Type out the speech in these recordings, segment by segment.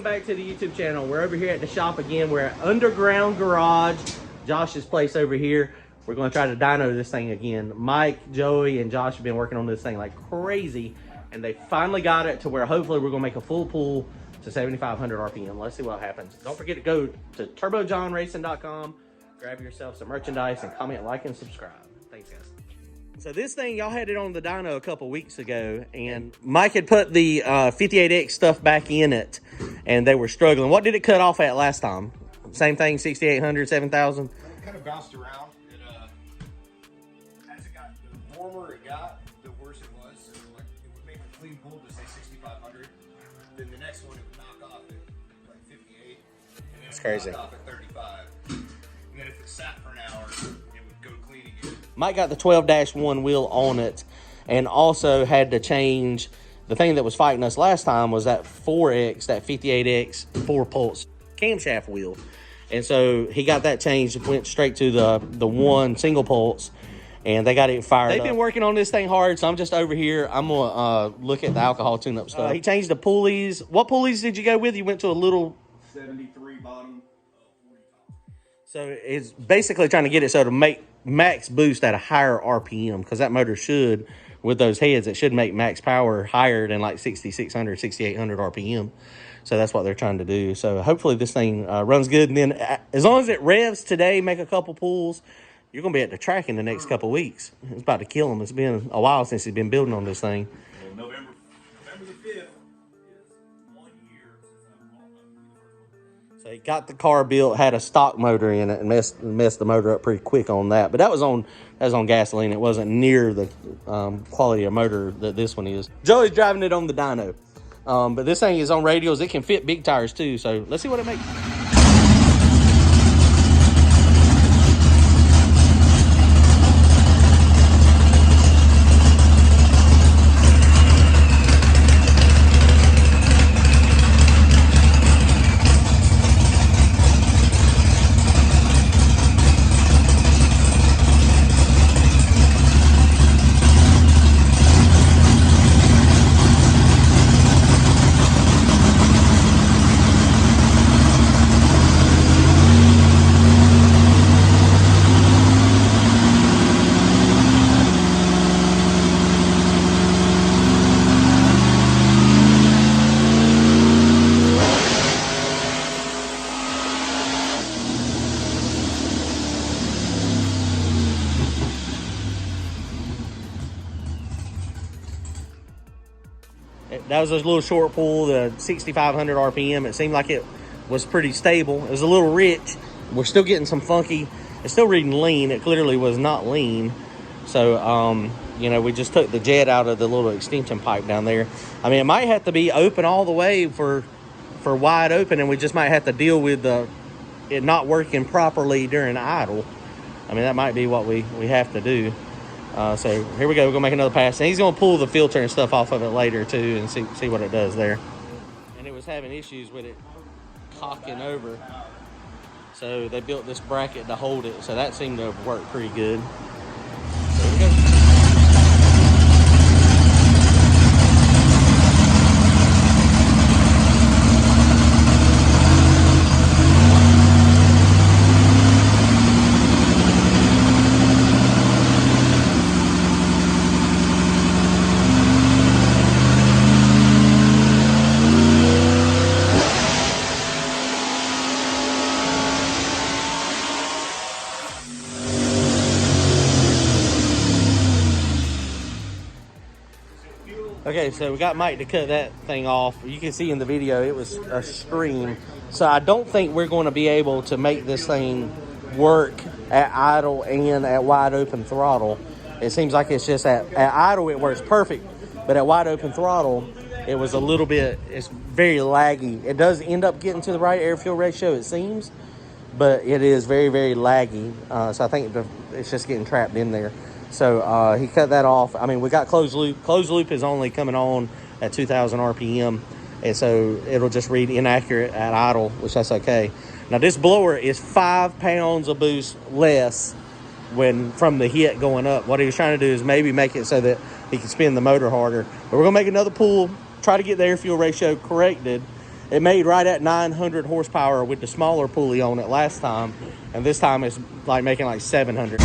back to the YouTube channel. We're over here at the shop again. We're at Underground Garage, Josh's place over here. We're going to try to dyno this thing again. Mike, Joey, and Josh have been working on this thing like crazy, and they finally got it to where hopefully we're going to make a full pull to 7,500 RPM. Let's see what happens. Don't forget to go to turbojohnracing.com, grab yourself some merchandise, and comment, like, and subscribe. Thanks, guys. So this thing, y'all had it on the dyno a couple weeks ago, and Mike had put the 58X stuff back in it, and they were struggling. What did it cut off at last time? Same thing, 6,800, 7,000? It kind of bounced around. As it got, the warmer it got, the worse it was. So like, it would make a clean pull to say 6,500. Then the next one, it would knock off at like 58. And then That's crazy. Knock off at 35. And then if it sat for an hour, it would go clean again. Mike got the 12-1 wheel on it, and also had to change the thing that was fighting us last time was that 4X, that 58X 4-pulse camshaft wheel. And so he got that changed, went straight to the one single pulse, and they got it fired up. They've been working on this thing hard, so I'm just over here. I'm going to look at the alcohol tune-up stuff. He changed the pulleys. What pulleys did you go with? You went to a little 73 bottom, 40 top. So it's basically trying to get it so to make max boost at a higher RPM, because that motor should, with those heads, it should make max power higher than like 6,600, 6,800 RPM. So that's what they're trying to do. So hopefully this thing runs good. And then as long as it revs today, make a couple pulls, you're going to be at the track in the next couple weeks. It's about to kill him. It's been a while since he's been building on this thing. Well, November the 5th is 1 year since I've bought the first one. So he got the car built, had a stock motor in it, and messed the motor up pretty quick on that. But that was on gasoline. It wasn't near the quality of motor that this one is. Joey's driving it on the dyno. But this thing is on radials. It can fit big tires too. So let's see what it makes. That was a little short pull, the 6,500 RPM. It seemed like it was pretty stable. It was a little rich. We're still getting some funky. It's still reading lean. It clearly was not lean. So, you know, we just took the jet out of the little extension pipe down there. I mean, it might have to be open all the way for wide open, and we just might have to deal with it not working properly during idle. I mean, that might be what we have to do. So here we go. We're gonna make another pass, and he's gonna pull the filter and stuff off of it later too, and see what it does there. And it was having issues with it cocking over, so they built this bracket to hold it. So that seemed to have worked pretty good. So here we go. Okay, so we got Mike to cut that thing off. You can see in the video it was a stream. So I don't think we're going to be able to make this thing work at idle and at wide open throttle. It seems like it's just at idle it works perfect, but at wide open throttle it was a little bit, it's very laggy. It does end up getting to the right air-fuel ratio, it seems, but it is very, very laggy. So I think it's just getting trapped in there. So he cut that off. I mean, we got closed loop. Closed loop is only coming on at 2,000 RPM. And so it'll just read inaccurate at idle, which that's okay. Now this blower is 5 pounds of boost less when from the hit going up. What he was trying to do is maybe make it so that he can spin the motor harder. But we're gonna make another pull, try to get the air fuel ratio corrected, It made right at 900 horsepower with the smaller pulley on it last time, and this time it's like making like 700.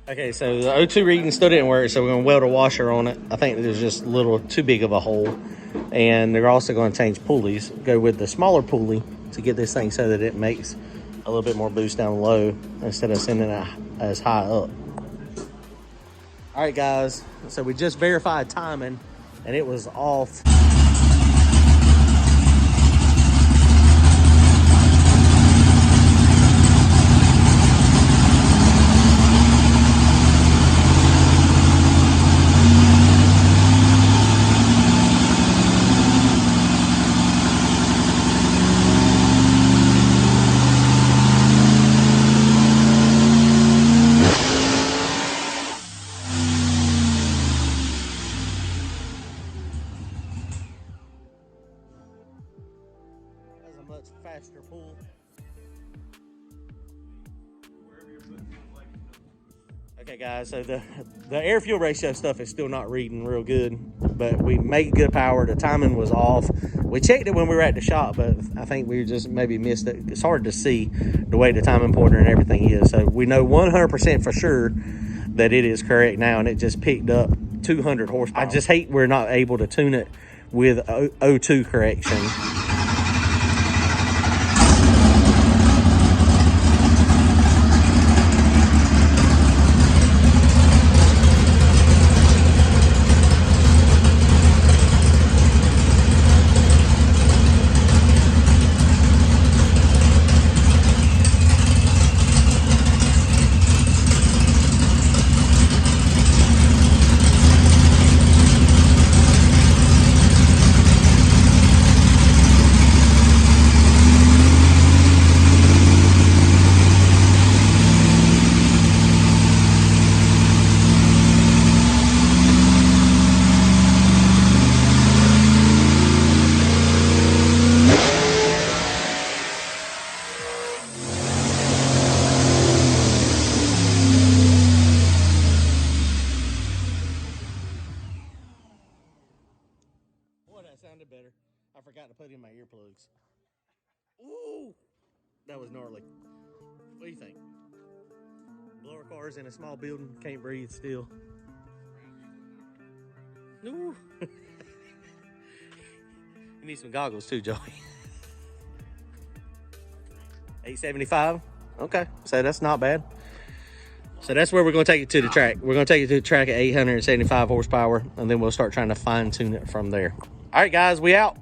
Okay, so the O2 reading still didn't work, so we're going to weld a washer on it. I think there's just a little too big of a hole. And they're also going to change pulleys. Go with the smaller pulley to get this thing so that it makes a little bit more boost down low instead of sending it as high up. All right, guys, so we just verified timing, and it was off. Much faster pull. Okay, guys, so the air fuel ratio stuff is still not reading real good, but we made good power. The timing was off. We checked it when we were at the shop, but I think we just maybe missed it. It's hard to see the way the timing pointer and everything is. So we know 100% for sure that it is correct now, and it just picked up 200 horsepower. I just hate we're not able to tune it with O2 correction. Sounded better. I forgot to put in my earplugs. Ooh, that was gnarly. What do you think? Blower cars in a small building, can't breathe still. Ooh. You need some goggles too, Joey. 875. Okay, so that's not bad. So that's where we're going to take it to the track. We're going to take it to the track at 875 horsepower, and then we'll start trying to fine tune it from there. All right, guys, we out.